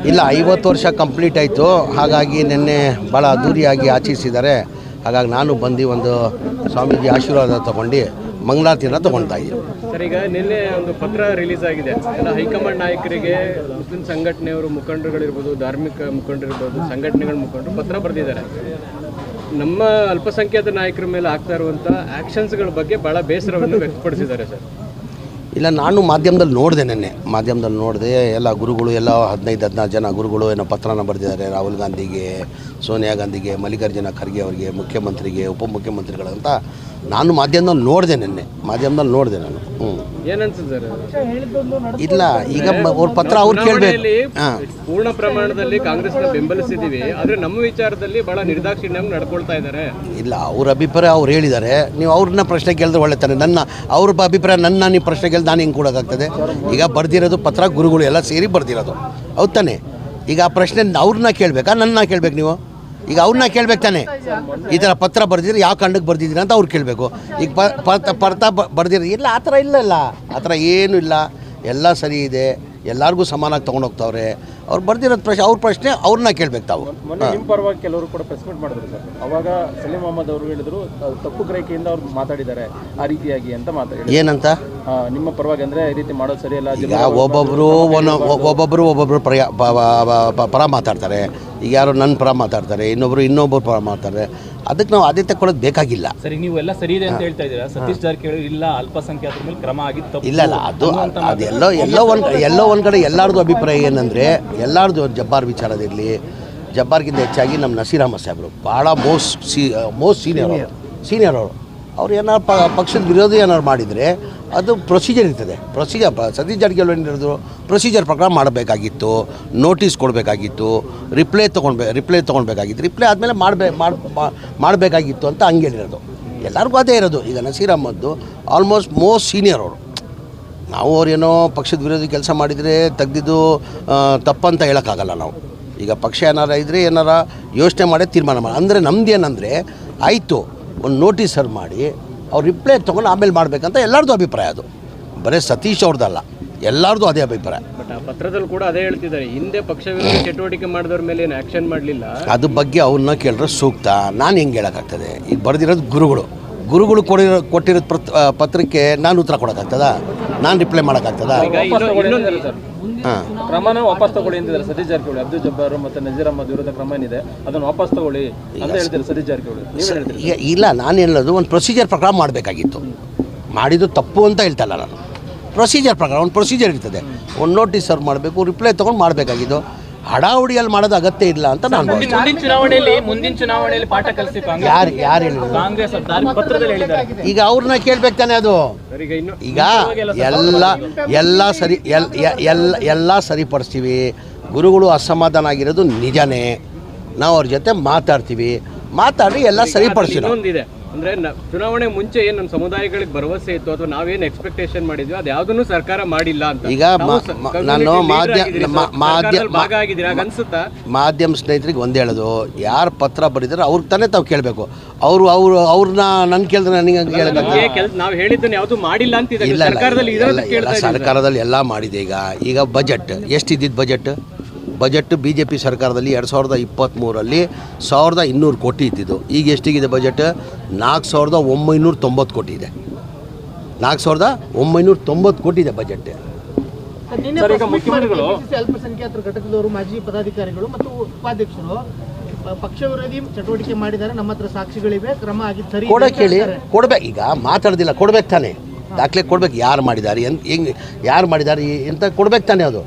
ಇಲ್ಲ 50 ವರ್ಷ ಕಂಪ್ಲೀಟ್ ಆಯಿತು. ಹಾಗಾಗಿ ನಿನ್ನೆ ಭಾಳ ಅದ್ದೂರಿಯಾಗಿ ಆಚರಿಸಿದ್ದಾರೆ. ಹಾಗಾಗಿ ನಾನು ಬಂದು ಒಂದು ಸ್ವಾಮೀಜಿ ಆಶೀರ್ವಾದ ತೊಗೊಂಡು ಮಂಗಳಾರತಿಯನ್ನು ತೊಗೊಳ್ತಾ ಇದ್ದೀನಿ. ಸರ್, ಈಗ ನಿನ್ನೆ ಒಂದು ಪತ್ರ ರಿಲೀಸ್ ಆಗಿದೆ. ಎಲ್ಲ ಹೈಕಮಾಂಡ್ ನಾಯಕರಿಗೆ ಮುಸ್ಲಿಂ ಸಂಘಟನೆಯವರು ಮುಖಂಡರುಗಳಿರ್ಬೋದು, ಧಾರ್ಮಿಕ ಮುಖಂಡರಿರ್ಬೋದು, ಸಂಘಟನೆಗಳ ಮುಖಂಡರು ಪತ್ರ ಬರೆದಿದ್ದಾರೆ. ನಮ್ಮ ಅಲ್ಪಸಂಖ್ಯಾತ ನಾಯಕರ ಮೇಲೆ ಆಗ್ತಾ ಇರುವಂಥ ಆ್ಯಕ್ಷನ್ಸ್ಗಳ ಬಗ್ಗೆ ಭಾಳ ಬೇಸರವನ್ನು ವ್ಯಕ್ತಪಡಿಸಿದ್ದಾರೆ ಸರ್. ಇಲ್ಲ, ನಾನು ಮಾಧ್ಯಮದಲ್ಲಿ ನೋಡಿದೆ, ನಿನ್ನೆ ಮಾಧ್ಯಮದಲ್ಲಿ ನೋಡಿದೆ. ಎಲ್ಲ ಗುರುಗಳು ಎಲ್ಲ 15-16 ಜನ ಗುರುಗಳು ಏನೋ ಪತ್ರನ ಬರೆದಿದ್ದಾರೆ. ರಾಹುಲ್ ಗಾಂಧಿಗೆ, ಸೋನಿಯಾ ಗಾಂಧಿಗೆ, ಮಲ್ಲಿಕಾರ್ಜುನ ಖರ್ಗೆ ಅವರಿಗೆ, ಮುಖ್ಯಮಂತ್ರಿಗೆ, ಉಪಮುಖ್ಯಮಂತ್ರಿಗಳಂತ ನಾನು ಮಾಧ್ಯಮದಲ್ಲಿ ನೋಡಿದೆ. ನಿನ್ನೆ ಮಾಧ್ಯಮದಲ್ಲಿ ನೋಡಿದೆ ನಾನು. ಏನನ್ಸುತ್ತೆ ಸರ್? ಇಲ್ಲ, ಈಗ ಅವ್ರ ಪತ್ರ ಅವ್ರು ಕೇಳಬೇಕು. ಪೂರ್ಣ ಪ್ರಮಾಣದಲ್ಲಿ ಕಾಂಗ್ರೆಸ್ನ ಬೆಂಬಲಿಸಿದ್ದೀವಿ, ಆದರೆ ನಮ್ಮ ವಿಚಾರದಲ್ಲಿ ಬಹಳ ನಿರ್ದಾಕ್ಷಿಣ್ಯವಾಗಿ ನಡ್ಕೊಳ್ತಾ ಇದ್ದಾರೆ. ಇಲ್ಲ, ಅವ್ರ ಅಭಿಪ್ರಾಯ ಅವ್ರು ಹೇಳಿದ್ದಾರೆ. ನೀವು ಅವ್ರನ್ನ ಪ್ರಶ್ನೆ ಕೇಳಿದ್ರೆ ಒಳ್ಳೆ ತಾನೆ. ಅವ್ರ ಅಭಿಪ್ರಾಯ ನೀವು ಪ್ರಶ್ನೆ ಕೇಳಿದ್ರೆ ನಾನು ಹಿಂಗೆ ಕೊಡೋಕ್ಕಾಗ್ತದೆ? ಈಗ ಬರ್ದಿರೋದು ಪತ್ರ ಗುರುಗಳು ಎಲ್ಲ ಸೇರಿ ಬರ್ದಿರೋದು, ಹೌದು ತಾನೆ? ಈಗ ಆ ಪ್ರಶ್ನೆ ಅವ್ರನ್ನ ಕೇಳಬೇಕಾ, ನನ್ನ ಕೇಳಬೇಕು? ನೀವು ಈಗ ಅವ್ರನ್ನ ಕೇಳಬೇಕು ತಾನೆ. ಈ ಥರ ಪತ್ರ ಬರ್ದಿದ್ರೆ ಯಾವ ಕಾರಣಕ್ಕೆ ಬರ್ದಿದ್ದೀರ ಅಂತ ಅವ್ರು ಕೇಳಬೇಕು. ಈಗ ಪತ್ರ ಬರ್ದಿರೋ ಇಲ್ಲ, ಆ ಥರ ಇಲ್ಲ, ಆ ಥರ ಏನೂ ಇಲ್ಲ, ಎಲ್ಲ ಸರಿ ಇದೆ. ಎಲ್ಲರಿಗೂ ಸಮಾನಾಗಿ ತೊಗೊಂಡೋಗ್ತಾವ್ರೆ. ಅವ್ರು ಬರ್ದಿರೋದು ಪ್ರಶ್ನೆ ಅವ್ರನ್ನ ಕೇಳಬೇಕು ತಾವು. ನಿಮ್ಮ ಪರವಾಗಿ ಕೆಲವರು ಕೂಡ ಪ್ರೆಸ್ ಮೀಟ್ ಮಾಡಿದ್ರು ಸರ್. ಅವಾಗ ಸಲೀಂ ಅಹಮದ್ ಅವರು ಹೇಳಿದ್ರು ತಪ್ಪು ಗ್ರಹಿಕೆಯಿಂದ ಅವ್ರು ಮಾತಾಡಿದ್ದಾರೆ ಆ ರೀತಿಯಾಗಿ ಅಂತ ಮಾತಾಡಿ. ಏನಂತ ನಿಮ್ಮ ಪರವಾಗಿ ಅಂದರೆ ಈ ರೀತಿ ಮಾಡೋದು ಸರಿಯಲ್ಲ. ಈಗ ಒಬ್ಬೊಬ್ಬರು ಪರ ಮಾತಾಡ್ತಾರೆ. ಈಗ ಯಾರು ನನ್ನ ಪರ ಮಾತಾಡ್ತಾರೆ, ಇನ್ನೊಬ್ಬರು ಪರ ಮಾತಾಡ್ತಾರೆ. ಅದಕ್ಕೆ ನಾವು ಆದ್ಯತೆ ಕೊಡೋದು ಬೇಕಾಗಿಲ್ಲ. ಸರಿ, ನೀವು ಎಲ್ಲ ಸರಿ ಇದೆ ಅಂತ ಹೇಳ್ತಾ ಇದ್ದೀರಾ. ಸತೀಶ್ ಜಾರಕಿಹೊಳಿ ಇಲ್ಲ ಅಲ್ಪಸಂಖ್ಯಾತರ ಮೇಲೆ ಕ್ರಮ ಆಗಿತ್ತು. ಇಲ್ಲ, ಎಲ್ಲೋ ಒಂದು ಕಡೆ ಎಲ್ಲರದು ಅಭಿಪ್ರಾಯ ಏನಂದರೆ, ಎಲ್ಲರದು ಜಬ್ಬಾರ್ ವಿಚಾರದಿರಲಿ, ಜಬ್ಬಾರ್ಗಿಂತ ಹೆಚ್ಚಾಗಿ ನಮ್ಮ ನಸೀರ್ ಅಹಮದ್ ಸಾಹೇಬರು ಭಾಳ ಮೋಸ್ಟ್ ಸೀನಿಯರ್ ಅವರು. ಅವ್ರು ಏನಾರು ಪಕ್ಷದ ವಿರೋಧಿ ಏನಾರು ಮಾಡಿದರೆ ಅದು ಪ್ರೊಸೀಜರ್ ಇರ್ತದೆ. ಸತೀಶ್ ಜಾರಕಿಹೊಳಿ ಏನಿರೋದು ಪ್ರೊಸೀಜರ್ ಪ್ರಕಾರ ಮಾಡಬೇಕಾಗಿತ್ತು, ನೋಟಿಸ್ ಕೊಡಬೇಕಾಗಿತ್ತು, ರಿಪ್ಲೈ ತೊಗೊಳ್ಬೇಕಾಗಿತ್ತು. ರಿಪ್ಲೈ ಆದಮೇಲೆ ಮಾಡಬೇಕಾಗಿತ್ತು ಅಂತ ಹಂಗೆ ಹೇಳಿರೋದು. ಎಲ್ಲರಿಗೂ ಅದೇ ಇರೋದು. ಈಗ Nasir Ahmed almost most senior ಅವರು. ನಾವು ಅವ್ರೇನೋ ಪಕ್ಷದ ವಿರೋಧಿ ಕೆಲಸ ಮಾಡಿದರೆ ತೆಗೆದಿದ್ದು ತಪ್ಪಂತ ಹೇಳೋಕ್ಕಾಗಲ್ಲ ನಾವು. ಈಗ ಪಕ್ಷ ಏನಾರ ಯೋಚನೆ ಮಾಡೇ ತೀರ್ಮಾನ ಮಾಡಿ. ಅಂದರೆ ನಮ್ದು ಏನಂದರೆ, ಆಯಿತು ಒಂದು ನೋಟಿಸ್ ಸರ್ವ್ ಮಾಡಿ ಅವ್ರು ರಿಪ್ಲೈ ತೊಗೊಂಡು ಆಮೇಲೆ ಮಾಡಬೇಕಂತ ಎಲ್ಲರದು ಅಭಿಪ್ರಾಯ. ಅದು ಬರೀ ಸತೀಶ್ ಅವ್ರದ್ದಲ್ಲ, ಎಲ್ಲರದು ಅದೇ ಅಭಿಪ್ರಾಯ. ಬಟ್ ಆ ಪತ್ರದಲ್ಲಿ ಕೂಡ ಅದೇ ಹೇಳ್ತಿದ್ದಾರೆ, ಹಿಂದೆ ಪಕ್ಷ ವಿರೋಧಿ ಚಟುವಟಿಕೆ ಮಾಡಿದವ್ರ ಮೇಲೆ ಏನು ಆ್ಯಕ್ಷನ್ ಮಾಡಲಿಲ್ಲ. ಅದ್ರ ಬಗ್ಗೆ ಅವ್ರನ್ನ ಕೇಳಿದ್ರೆ ಸೂಕ್ತ. ನಾನು ಹೆಂಗೆ ಹೇಳೋಕ್ಕಾಗ್ತದೆ? ಈಗ ಬರೆದಿರೋದು ಗುರುಗಳು ಕೊಟ್ಟಿರೋ ಪತ್ರಕ್ಕೆ ನಾನು ಉತ್ತರ ಕೊಡೋಕ್ಕಾಗ್ತದ? ನಾನು ರಿಪ್ಲೈ ಮಾಡೋಕ್ಕಾಗ್ತದ? ಕ್ರಮನ ವಾಪಸ್ ತಗೊಳ್ಳಿ ಅಂತಿದ್ದಾರೆ ಸತೀಶ್ ಜಾರಕಿಹೊಳಿ. ಅಬ್ದುಲ್ ಜಬ್ಬಾರ್ ಮತ್ತು ನಜೀರ್ ಅಹಮದ್ ವಿರುದ್ಧ ಕ್ರಮ ಏನಿದೆ ಅದನ್ನು ವಾಪಸ್ ತಗೊಳ್ಳಿ ಅಂತ ಹೇಳ್ತಾರೆ ಸತೀಶ್ ಜಾರಕಿಹೊಳಿ. ಇಲ್ಲ, ನಾನು ಹೇಳೋದು ಒಂದು ಪ್ರೊಸೀಜರ್ ಪ್ರಕಾರ ಮಾಡಬೇಕಾಗಿತ್ತು. ಮಾಡಿದ್ದು ತಪ್ಪು ಅಂತ ಹೇಳ್ತಲ್ಲ ನಾನು. ಪ್ರೊಸೀಜರ್ ಪ್ರಕಾರ ಒಂದು ಪ್ರೊಸೀಜರ್ ಇರ್ತದೆ. ಒಂದು ನೋಟಿಸ್ ಸರ್ವ್ ಮಾಡಬೇಕು, ರಿಪ್ಲೈ ತೊಗೊಂಡು ಮಾಡಬೇಕಾಗಿದ್ದು. ಹಡಾಹುಡಿಯಲ್ಲಿ ಮಾಡೋದು ಅಗತ್ಯ ಇಲ್ಲ ಅಂತ ನಾನು ಮುಂದಿನ ಚುನಾವಣೆಯಲ್ಲಿ ಪಾಠ ಕಲಿಸಿ ಯಾರು ಕಾಂಗ್ರೆಸ್ ಪತ್ರದಲ್ಲಿ ಹೇಳಿದ್ದಾರೆ. ಈಗ ಅವ್ರನ್ನ ಕೇಳ್ಬೇಕು ತಾನೆ. ಅದು ಈಗ ಎಲ್ಲ ಸರಿಪಡಿಸ್ತೀವಿ. ಗುರುಗಳು ಅಸಮಾಧಾನ ಆಗಿರೋದು ನಿಜನೇ. ನಾವು ಅವ್ರ ಜೊತೆ ಮಾತಾಡಿ ಎಲ್ಲ ಸರಿಪಡಿಸ್ತೀವಿ. ಅಂದ್ರೆ ಚುನಾವಣೆ ಮುಂಚೆ ಏನು ನಮ್ಮ ಸಮುದಾಯಗಳಿಗೆ ಭರವಸೆ ಇತ್ತು ಅಥವಾ ನಾವೇನು ಎಕ್ಸ್ಪೆಕ್ಟೇಷನ್ ಮಾಡಿದ್ವಿ ಅದು ಯಾವುದನ್ನು ಸರ್ಕಾರ ಮಾಡಿಲ್ಲ ಅಂತ. ಈಗ ನಾನು ಮಾಧ್ಯಮ ಸ್ನೇಹಿತರಿಗೆ ಒಂದು ಹೇಳೋದು, ಯಾರು ಪತ್ರ ಬರೀತಾರೆ ಅವ್ರಿಗೆ ತಾನೇ ತಾವು ಕೇಳಬೇಕು. ಅವ್ರನ್ನ ನನ್ನ ಕೇಳಿದ್ರೆ ನನಗೆ ಕೇಳಬೇಕು. ನಾವು ಹೇಳಿದ್ದನ್ನು ಯಾವುದು ಮಾಡಿಲ್ಲ ಅಂತ. ಇಲ್ಲ, ಸರ್ಕಾರದಲ್ಲಿ ಎಲ್ಲ ಮಾಡಿದೆ. ಈಗ ಬಜೆಟ್ ಎಷ್ಟಿದ್ದಿದ್ದು? ಬಜೆಟ್ BJP ಸರ್ಕಾರದಲ್ಲಿ 2023 1200 ಕೋಟಿ ಇದ್ದಿದ್ದು. ಈಗ ಎಷ್ಟಿಗಿದೆ ಬಜೆಟ್? 4990 ಕೋಟಿ ಇದೆ. 4990 ಕೋಟಿ ಇದೆ ಬಜೆಟ್. ಮುಖ್ಯಮಂತ್ರಿಗಳು ಅಲ್ಪಸಂಖ್ಯಾತರ ಘಟಕದವರು, ಮಾಜಿ ಪದಾಧಿಕಾರಿಗಳು ಮತ್ತು ಉಪಾಧ್ಯಕ್ಷರು ಪಕ್ಷ ವಿರೋಧಿ ಚಟುವಟಿಕೆ ಮಾಡಿದ್ದಾರೆ, ನಮ್ಮ ಹತ್ರ ಸಾಕ್ಷಿಗಳಿವೆ, ಕ್ರಮ ಆಗಿದ್ದು ಸರಿ ಕೊಡ್ಬೇಕು. ಈಗ ಮಾತಾಡೋದಿಲ್ಲ, ಕೊಡ್ಬೇಕು ತಾನೆ. ದಾಖಲೆ ಕೊಡ್ಬೇಕು. ಯಾರು ಮಾಡಿದ್ದಾರೆ ಅಂತ ಕೊಡ್ಬೇಕು ತಾನೆ. ಅದು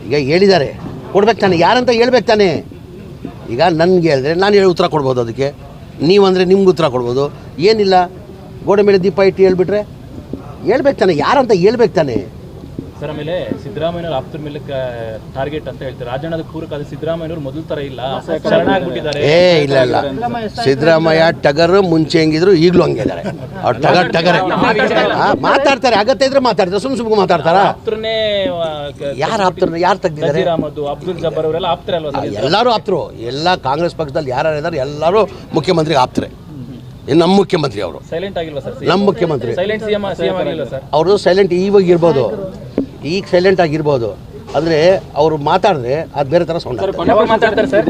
ಈಗ ಹೇಳಿದ್ದಾರೆ, ಕೊಡ್ಬೇಕು ತಾನೆ. ಯಾರಂತ ಹೇಳ್ಬೇಕು ತಾನೆ. ಈಗ ನನಗೆ ಹೇಳಿದ್ರೆ ನಾನು ಉತ್ತರ ಕೊಡ್ಬೋದು. ಅದಕ್ಕೆ ನೀವಂದರೆ ನಿಮ್ಗೆ ಉತ್ತರ ಕೊಡ್ಬೋದು. ಏನಿಲ್ಲ, ಗೋಡೆ ಮೇಲೆ ದೀಪ ಇಟ್ಟು ಹೇಳ್ಬಿಟ್ರೆ ಹೇಳ್ಬೇಕು ತಾನೆ. ಯಾರಂತ ಹೇಳ್ಬೇಕು ತಾನೆ. ಸರ್, ಆಮೇಲೆ ಸಿದ್ದರಾಮಯ್ಯವ್ರ ಆಪ್ತರ ಮೇಲೆ ಟಾರ್ಗೆಟ್ ಅಂತ ಹೇಳ್ತಾರೆ. ರಾಜಣ್ಣದ ಪೂರಕ ಸಿದ್ದರಾಮಯ್ಯವ್ರು ಮೊದಲು ಥರ ಇಲ್ಲ, ಶರಣಾಗ್ಬಿಟ್ಟಿದ್ದಾರೆ. ಇಲ್ಲ, ಸಿದ್ದರಾಮಯ್ಯ ಟಗರ್ ಮುಂಚೆ ಹೆಂಗಿದ್ರು ಈಗಲೂ ಹಂಗೆ ಇದ್ದಾರೆ. ಅವ್ರು ಟಗರ್ ಮಾತಾಡ್ತಾರೆ. ಅಗತ್ಯ ಇದ್ರೆ ಮಾತಾಡ್ತಾರೆ, ಸುಮ್ಮನೆ ಮಾತಾಡ್ತಾರ. ಯಾರು ತೆಗ್ದಿದ್ದಾರೆ? ಅಬ್ದುಲ್ ಜಬ್ಬಾರ್ ಅವರೆಲ್ಲ ಆಪ್ತರೆ ಅಲ್ವಾ? ಎಲ್ಲರೂ ಆಪ್ತರು. ಎಲ್ಲ ಕಾಂಗ್ರೆಸ್ ಪಕ್ಷದಲ್ಲಿ ಯಾರು ಇದ್ದಾರೆ ಎಲ್ಲರೂ ಮುಖ್ಯಮಂತ್ರಿಗೆ ಆಪ್ತರೆ. ನಮ್ಮ ಮುಖ್ಯಮಂತ್ರಿ ಅವರು ಸೈಲೆಂಟ್ ಆಗಿಲ್ವಾ ಸರ್? ನಮ್ಮ ಮುಖ್ಯಮಂತ್ರಿ ಸೈಲೆಂಟ್ ಸಿಎಂ ಆಗಿಲ್ವಾ ಸರ್? ಅವರು ಸೈಲೆಂಟ್ ಇವಾಗ ಇರ್ಬೋದು. ಈಗ ಸೈಲೆಂಟ್ ಆಗಿರ್ಬೋದು, ಅಂದರೆ ಅವರು ಮಾತಾಡಿದ್ರೆ ಅದು ಬೇರೆ ಥರ ಸೌಂಡ್ ಮಾತಾಡ್ತಾರೆ ಸರ್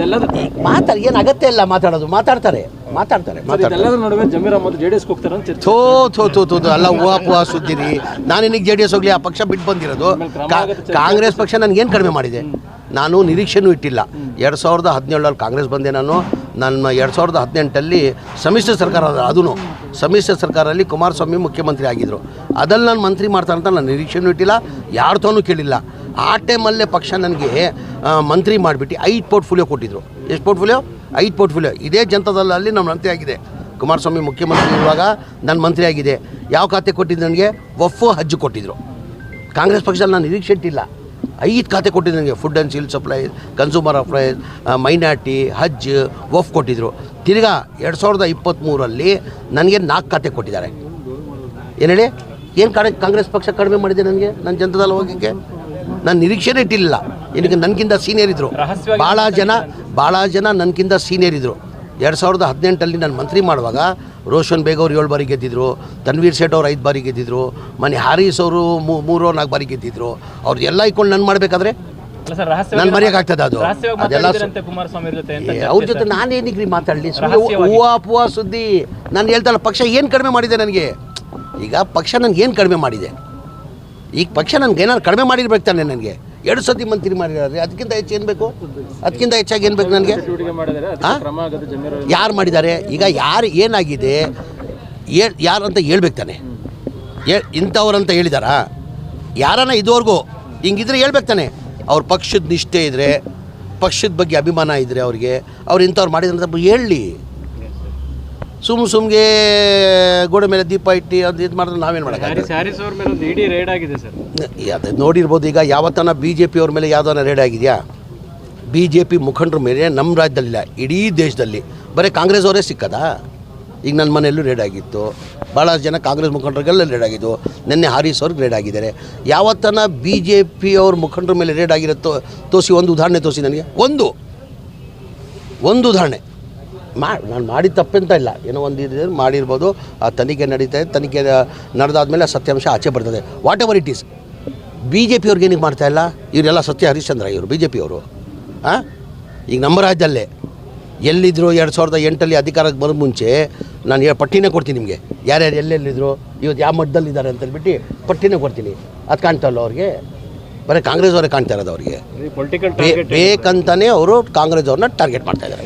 ಮಾತಾಡಿ ಏನು ಅಗತ್ಯ ಇಲ್ಲ ಮಾತಾಡೋದು, ಮಾತಾಡ್ತಾರೆ ನಡುವೆ ಜಮೀರ್ ಅಹಮದ್ JDS ಹೋಗ್ತಾರೆ ಅಂತ ಥೋ ಅಲ್ಲ ಹೂವಾ ಸುದ್ದಿರಿ. ನಾನು ಇನ್ನಿಗೆ JDS ಹೋಗಲಿ, ಆ ಪಕ್ಷ ಬಿಟ್ಟು ಬಂದಿರೋದು. ಕಾಂಗ್ರೆಸ್ ಪಕ್ಷ ನನಗೇನು ಕಡಿಮೆ ಮಾಡಿದೆ? ನಾನು ನಿರೀಕ್ಷೆನೂ ಇಟ್ಟಿಲ್ಲ. 2017 ಕಾಂಗ್ರೆಸ್ ಬಂದೆ ನಾನು 2018 ಸಮ್ಮಿಶ್ರ ಸರ್ಕಾರ, ಅದೂ ಸಮ್ಮಿಶ್ರ ಸರ್ಕಾರದಲ್ಲಿ ಕುಮಾರಸ್ವಾಮಿ ಮುಖ್ಯಮಂತ್ರಿ ಆಗಿದ್ದರು. ಅದಲ್ಲಿ ನಾನು ಮಂತ್ರಿ ಮಾಡ್ತಾರೆ ಅಂತ ನಾನು ನಿರೀಕ್ಷೆನೂ ಇಟ್ಟಿಲ್ಲ, ಯಾರ ತನೂ ಕೇಳಿಲ್ಲ. ಆ ಟೈಮಲ್ಲೇ ಪಕ್ಷ ನನಗೆ ಮಂತ್ರಿ ಮಾಡಿಬಿಟ್ಟು 5 ಪೋರ್ಟ್ಫೋಲಿಯೋ ಕೊಟ್ಟಿದ್ದರು. ಎಷ್ಟು ಪೋರ್ಟ್ಫೋಲಿಯೋ? 5 ಪೋರ್ಟ್ಫೋಲಿಯೋ. ಇದೇ ಜನತಾದಳಲ್ಲಿ ನಮ್ಮ ಮಂತ್ರಿ ಆಗಿದೆ. ಕುಮಾರಸ್ವಾಮಿ ಮುಖ್ಯಮಂತ್ರಿ ಇರುವಾಗ ನಾನು ಮಂತ್ರಿ ಆಗಿದೆ. ಯಾವ ಖಾತೆ ಕೊಟ್ಟಿದ್ದು ನನಗೆ? ವಫ್ ಹಜ್ ಕೊಟ್ಟಿದ್ದರು. ಕಾಂಗ್ರೆಸ್ ಪಕ್ಷದಲ್ಲಿ ನಾನು ನಿರೀಕ್ಷೆ ಇಟ್ಟಿಲ್ಲ. 5 ಖಾತೆ ಕೊಟ್ಟಿದ್ದು ನನಗೆ. Food and civil supplies, consumer affairs, minority, ಹಜ್, ವಫ್ ಕೊಟ್ಟಿದ್ದರು. ತಿರ್ಗಾ 2023 ನನಗೆ 4 ಖಾತೆ ಕೊಟ್ಟಿದ್ದಾರೆ. ಏನು ಹೇಳಿ? ಏನು ಕಾಂಗ್ರೆಸ್ ಪಕ್ಷ ಕಡಿಮೆ ಮಾಡಿದೆ ನನಗೆ? ನನ್ನ ಜನತಾದಳ ಹೋಗೋಕ್ಕೆ ನಾನು ನಿರೀಕ್ಷೆನೇ ಇಟ್ಟಿಲ್ಲ. ಏನಕ್ಕೆ? ನನಗಿಂತ ಸೀನಿಯರ್ ಇದ್ದರು ಭಾಳ ಜನ ನನಗಿಂತ ಸೀನಿಯರ್ ಇದ್ದರು. 2018 ನಾನು ಮಂತ್ರಿ ಮಾಡುವಾಗ ರೋಷನ್ ಬೇಗ್ ಅವರು 7 ಬಾರಿ ಗೆದ್ದಿದ್ರು, ತನ್ವೀರ್ ಸೇಠ್ ಅವರು 5 ಬಾರಿ ಗೆದ್ದಿದ್ರು, ಮನೆ ಹಾರೀಸ್ ಅವರು 3-4 ಬಾರಿ ಗೆದ್ದಿದ್ರು. ಅವ್ರದ್ದೆಲ್ಲ ಇಟ್ಕೊಂಡು ನಾನು ಮಾಡಬೇಕಾದ್ರೆ ನಾನು ಮರೆಯೋಕ್ಕಾಗ್ತದೆ? ಅದೆಲ್ಲ ಅವ್ರ ಜೊತೆ ನಾನೇನಿಗ್ರಿ ಮಾತಾಡಲಿ? ಹೂವಾ ಸುದ್ದಿ. ನಾನು ಹೇಳ್ತಾಳೆ ಪಕ್ಷ ಏನು ಕಡಿಮೆ ಮಾಡಿದೆ ನನಗೆ? ಈಗ ಪಕ್ಷ ನನಗೆ ಏನು ಕಡಿಮೆ ಮಾಡಿದೆ? ಈಗ ಪಕ್ಷ ನನಗೆ ಏನಾದ್ರು ಕಡಿಮೆ ಮಾಡಿರ್ಬೇಕು ತಾನೆ? ನನಗೆ 2 ಸತಿ ಮಂತ್ರಿ ಮಾಡಿದ್ದಾರೆ. ಅದಕ್ಕಿಂತ ಹೆಚ್ಚು ಏನು ಬೇಕು? ಅದಕ್ಕಿಂತ ಹೆಚ್ಚಾಗಿ ಏನು ಬೇಕು ನನಗೆ? ಯಾರು ಮಾಡಿದ್ದಾರೆ? ಈಗ ಯಾರು ಏನಾಗಿದೆ ಯಾರು ಅಂತ ಹೇಳ್ಬೇಕು ತಾನೆ? ಇಂಥವ್ರಂತ ಹೇಳಿದಾರಾ? ಯಾರನ್ನ ಇದುವರೆಗೂ ಹಿಂಗಿದ್ರೆ ಹೇಳ್ಬೇಕು ತಾನೆ? ಅವ್ರ ಪಕ್ಷದ ನಿಷ್ಠೆ ಇದ್ದರೆ, ಪಕ್ಷದ ಬಗ್ಗೆ ಅಭಿಮಾನ ಇದ್ದರೆ ಅವ್ರು ಇಂಥವ್ರು ಮಾಡಿದ್ರಂತ ಹೇಳಿ. ಸುಮ್ಗೆ ಗೋಡೆ ಮೇಲೆ ದೀಪ ಇಟ್ಟು ಅದು ಇದು ಮಾಡಿದ್ರೆ ನಾವೇನು ಮಾಡೋಕ್ಕಾಗುತ್ತೆ? ಅದು ನೋಡಿರ್ಬೋದು. ಈಗ ಯಾವತ್ತನ BJP ಅವ್ರ ಮೇಲೆ ಯಾವುದನ್ನ ರೇಡ್ ಆಗಿದೆಯಾ? BJP ಮುಖಂಡರ ಮೇಲೆ ನಮ್ಮ ರಾಜ್ಯದಲ್ಲಿಲ್ಲ, ಇಡೀ ದೇಶದಲ್ಲಿ ಬರೀ ಕಾಂಗ್ರೆಸ್ ಅವರೇ ಸಿಕ್ಕದಾ? ಈಗ ನನ್ನ ಮನೆಯಲ್ಲೂ ರೇಡ್ ಆಗಿತ್ತು. ಭಾಳ ಜನ ಕಾಂಗ್ರೆಸ್ ಮುಖಂಡರಿಗೆಲ್ಲ ರೇಡ್ ಆಗಿದ್ದು. ನಿನ್ನೆ ಹಾರೀಸ್ ಅವ್ರಿಗೆ ರೇಡ್ ಆಗಿದ್ದಾರೆ. ಯಾವತ್ತನ BJP ಅವ್ರ ಮುಖಂಡರ ಮೇಲೆ ರೇಡ್ ಆಗಿರೋ ತೋರಿಸಿ, ಒಂದು ಉದಾಹರಣೆ ತೋರಿಸಿ ನನಗೆ. ಒಂದು ಉದಾಹರಣೆ ನಾನು ಮಾಡಿದ ತಪ್ಪಂತ ಇಲ್ಲ, ಏನೋ ಒಂದು ಇದೆ ಮಾಡಿರ್ಬೋದು. ಆ ತನಿಖೆ ನಡೀತಾ ಇದೆ. ತನಿಖೆ ನಡೆದಾದ್ಮೇಲೆ ಸತ್ಯಾಂಶ ಆಚೆ ಬರ್ತದೆ. What ever it is. BJP ಅವ್ರಿಗೆ ಏನಕ್ಕೆ ಮಾಡ್ತಾಯಿಲ್ಲ? ಇವರೆಲ್ಲ ಸತ್ಯ ಹರಿಶ್ಚಂದ್ರ ಇವರು BJP ಅವರು. ಈಗ ನಮ್ಮ ರಾಜ್ಯದಲ್ಲೇ ಎಲ್ಲಿದ್ದರು 2008 ಅಧಿಕಾರಕ್ಕೆ ಬರೋ ಮುಂಚೆ ನಾನು ಪಟ್ಟಿನೇ ಕೊಡ್ತೀನಿ ನಿಮಗೆ. ಯಾರ್ಯಾರು ಎಲ್ಲೆಲ್ಲಿದ್ದರು, ಇವತ್ತು ಯಾವ ಮಟ್ಟದಲ್ಲಿದ್ದಾರೆ ಅಂತೇಳ್ಬಿಟ್ಟು ಪಟ್ಟಿನೇ ಕೊಡ್ತೀನಿ. ಅದು ಕಾಣ್ತಾಯಿಲ್ಲ ಅವ್ರಿಗೆ? ಬರೀ ಕಾಂಗ್ರೆಸ್ ಅವರೇ ಕಾಣ್ತಾ ಇರೋದು ಅವ್ರಿಗೆ. ಬೇಕಂತಾನೆ ಅವರು ಕಾಂಗ್ರೆಸ್ ಅವ್ರನ್ನ ಟಾರ್ಗೆಟ್ ಮಾಡ್ತಾಯಿದ್ದಾರೆ.